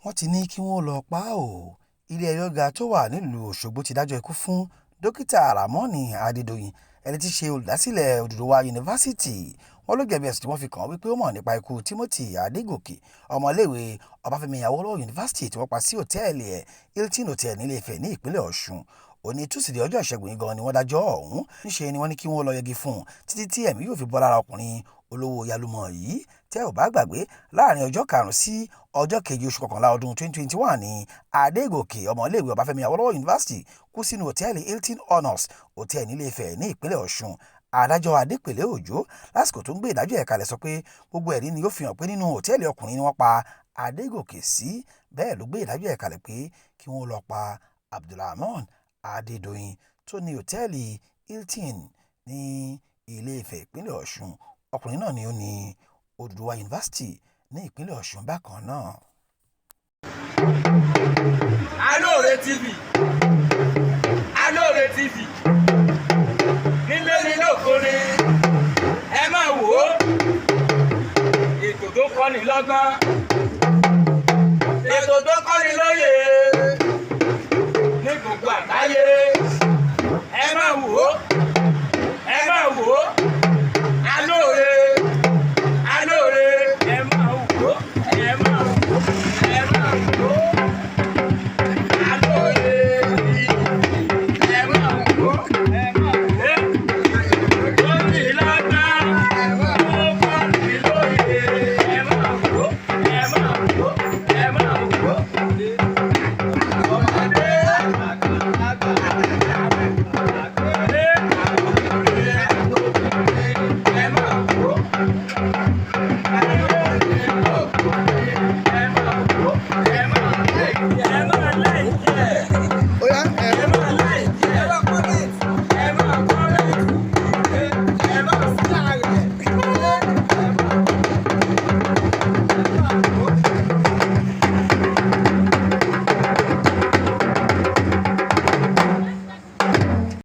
wọ́n ti ní kí wọ́n lọ pa á o. Ilé-ẹjọ́ gíga tó wà nílùú Òṣogbo ti dájọ́ ikú fún dókítà Rahman Adedoyin, ẹni tí í ṣe olùdásílẹ̀ Oduduwa Yunifásítì. Wọ́n ló jẹ̀bi ẹ̀sùn tí wọ́n fi kàn án wípé ó mọ̀ nípa ikú Timothy Adegoke, ọmọléèwé Ọbáfẹ́mi Awólọ́wọ̀ Yunifásítì tí wọ́n pa sí òtẹ́ẹ̀lì Hilton Hotel ní Ilé-Ifẹ̀ ní ìpínlẹ̀ Ọ̀ṣun. Òní túsìdẹ̀ẹ́ ọjọ́ ìṣẹ́gun yìí gan ni wọ́n dájọ́ ọ̀hún. Níṣe ni wọ́n ní kí wọ́n lọ yẹgi fún un títí tí ẹ̀mí yóò fi bọ́ lára ọkùnrin olówó yalumọ̀ yìí. Tẹ́ ò bá gbàgbé, láàrin ọjọ́ 5 sí ọjọ́ 7 oṣù kọkànlá ọdún 2021 ni Adegoke, ọmọléèwé Ọbáfẹ́mi Awólọ́wọ̀ Yunifásítì, kú sínú òtẹ́ẹ̀lì Hilton Honors Hotel ní Ilé-Ifẹ̀ ní ìpínlẹ̀ Ọ̀ṣun. Adájọ́ Adépèlé Òjó lásìkò tó ń gbé ìdájọ́ ẹ̀ kalẹ̀ sọ pé gbogbo ẹ̀rí ni ó fi hàn pé nínú òtẹ́ẹ̀lì ọkùnrin ni wọ́n pa Adegoke sí. Bẹ́ẹ̀ ló gbé ìdájọ́ ẹ̀ kalẹ̀ pé kí wọ́n lọ pa Abdul Rahman Adedoyin tó ní òtẹ́ẹ̀lì Hilton ní Ilé-Ifẹ̀ ìpínlẹ̀ Ọ̀ṣun. Ọkùnrin náà ni ó ní Oduduwa Yunifásítì ní ìpínlẹ̀ Ọ̀ṣun bákan náà. Alore TV nílé nílé òkúre ẹ máa wò ó ètò tó kọ́ni lọ́gbọ́n